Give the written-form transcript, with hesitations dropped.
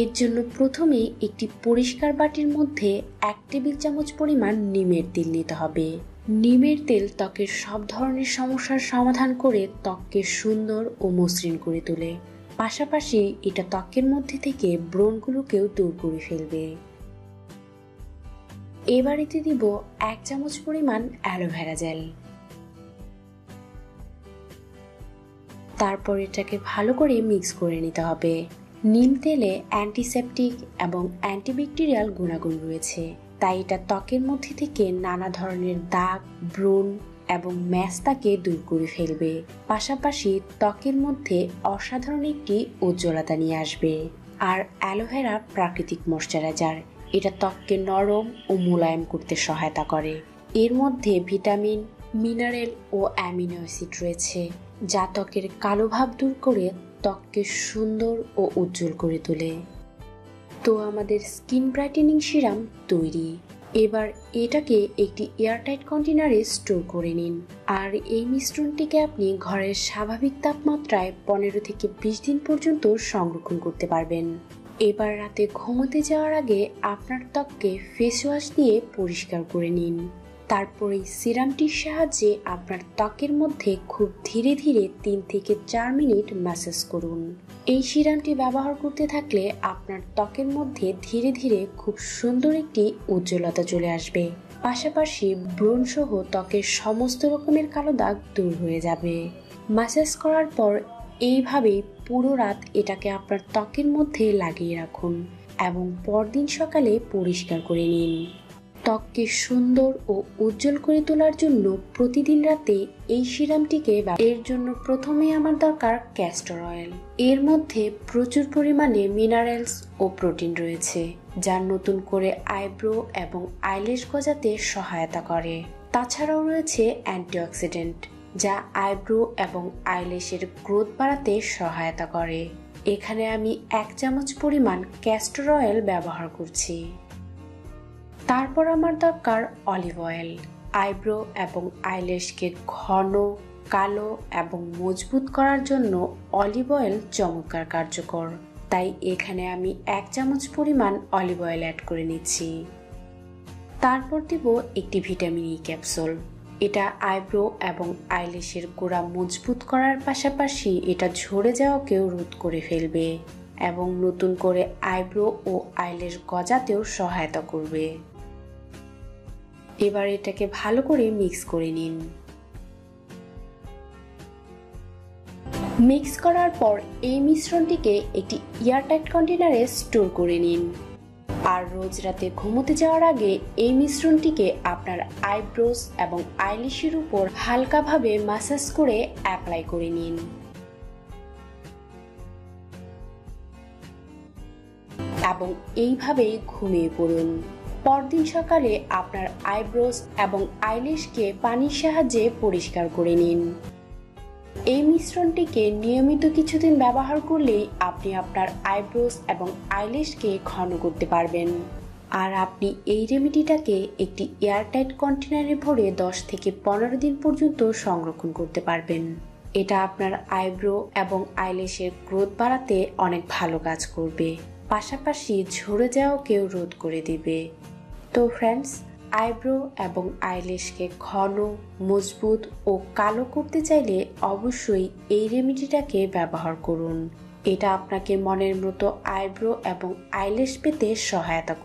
এর জন্য প্রথমে একটি পরিষ্কার বাটির মধ্যে 1 টেবিল চামচ পরিমাণ নিমের তেল নিতে হবে। নিমের তেল ত্বকের সব ধরনের সমস্যার সমাধান করে ত্বককে সুন্দর ও মসৃণ করে তোলে। পাশাপাশি এটা ত্বকের মধ্যে থেকে ব্রণগুলোকেও দূর করে ফেলবে। এবার এতে দিব 1 চামচ পরিমাণ অ্যালোভেরা জেল। তারপর এটাকে ভালো করে মিক্স করে নিতে হবে। নিম তেলে অ্যান্টিসেপটিক এবং অ্যান্টিব্যাকটেরিয়াল গুণাগুণ রয়েছে, তাই এটা ত্বকের মধ্যে থেকে নানা ধরনের দাগ, ব্রণ এবং ম্যাস্তাকে দূর করে ফেলবে। পাশাপাশি ত্বকের মধ্যে অসাধারণ একটি উজ্জ্বলতা নিয়ে আসবে। আর অ্যালোভেরা প্রাকৃতিক ময়শ্চারাইজার, এটা ত্বককে নরম ও মোলায়েম করতে সহায়তা করে। এর মধ্যে ভিটামিন, মিনারেল ও অ্যামিনো অ্যাসিড রয়েছে, যা ত্বকের কালো ভাব দূর করে ত্বককে সুন্দর ও উজ্জ্বল করে তোলে। তো আমাদের স্কিন ব্রাইটেনিং সিরাম তৈরি। এবার এটাকে একটি এয়ারটাইট কন্টেনারে স্টোর করে নিন। আর এই মিশ্রণটিকে আপনি ঘরের স্বাভাবিক তাপমাত্রায় 15 থেকে 20 দিন পর্যন্ত সংরক্ষণ করতে পারবেন। এবার রাতে ঘুমোতে যাওয়ার আগে আপনার ত্বককে ফেস ওয়াশ দিয়ে পরিষ্কার করে নিন। তারপর এই সিরামটির সাহায্যে আপনার ত্বকের মধ্যে খুব ধীরে ধীরে 3 থেকে 4 মিনিট ম্যাসাজ করুন। এই সিরামটি ব্যবহার করতে থাকলে আপনার ত্বকের মধ্যে ধীরে ধীরে খুব সুন্দর একটি উজ্জ্বলতা চলে আসবে। পাশাপাশি ব্রণ সহ ত্বকের সমস্ত রকমের কালো দাগ দূর হয়ে যাবে। ম্যাসাজ করার পর এইভাবেই পুরো রাত এটাকে আপনার ত্বকের মধ্যে লাগিয়ে রাখুন এবং পরদিন সকালে পরিষ্কার করে নিন। ত্বককে সুন্দর ও উজ্জ্বল করে তোলার জন্য প্রতিদিন রাতে এই সিরামটিকে এর জন্য প্রথমে আমার দরকার ক্যাস্টর অয়েল। এর মধ্যে প্রচুর পরিমাণে মিনারেলস ও প্রোটিন রয়েছে, যা নতুন করে আইব্রো এবং আইল্যাশ গজাতে সহায়তা করে। তাছাড়াও রয়েছে অ্যান্টিঅক্সিডেন্ট, যা আইব্রো এবং আইল্যাশের গ্রোথ বাড়াতে সহায়তা করে। এখানে আমি 1 চামচ পরিমাণ ক্যাস্টর অয়েল ব্যবহার করছি। তারপর আমার দরকার অলিভ অয়েল। আইব্রো এবং আইল্যাশকে ঘন, কালো এবং মজবুত করার জন্য অলিভ অয়েল চমৎকার কার্যকর, তাই এখানে আমি 1 চামচ পরিমাণ অলিভ অয়েল অ্যাড করে নিচ্ছি। তারপর দিব একটি ভিটামিন ই ক্যাপসুল। এটা আইব্রো এবং আইল্যাশের গোড়া মজবুত করার পাশাপাশি এটা ঝরে যাওয়াকেও রোধ করে ফেলবে এবং নতুন করে আইব্রো ও আইল্যাশ গজাতেও সহায়তা করবে। এবার এটাকে ভালো করে মিক্স করে নিন। মিক্স করার পর এই মিশ্রণটিকে একটি এয়ারটাইট কন্টেনারে স্টোর করে নিন। আর রোজ রাতে ঘুমোতে যাওয়ার আগে এই মিশ্রণটিকে আপনার আইব্রোস এবং আইল্যাশের উপর হালকাভাবে ম্যাসাজ করে অ্যাপ্লাই করে নিন। এবং এইভাবেই ঘুমিয়ে পড়ুন। পরদিন সকালে আপনার আইব্রোস এবং আইল্যাশকে পানির সাহায্যে পরিষ্কার করে নিন। এই মিশ্রণটিকে নিয়মিত কিছুদিন ব্যবহার করলেই আপনি আপনার আইব্রোস এবং আইল্যাশকে ঘন করতে পারবেন। আর আপনি এই রেমেডিটাকে একটি এয়ারটাইট কন্টেনারে ভরে 10 থেকে 15 দিন পর্যন্ত সংরক্ষণ করতে পারবেন। এটা আপনার আইব্রো এবং আইল্যাশের গ্রোথ বাড়াতে অনেক ভালো কাজ করবে, পাশাপাশি ঝরে যাওয়াকেও রোধ করে দিবে। তো ফ্রেন্ডস, আইব্রো এবং আইল্যাশকে ঘন, মজবুত ও কালো করতে চাইলে অবশ্যই এই রেমেডিটাকে ব্যবহার করুন। এটা আপনাকে মনের মতো আইব্রো এবং আইল্যাশ পেতে সহায়তা করবে।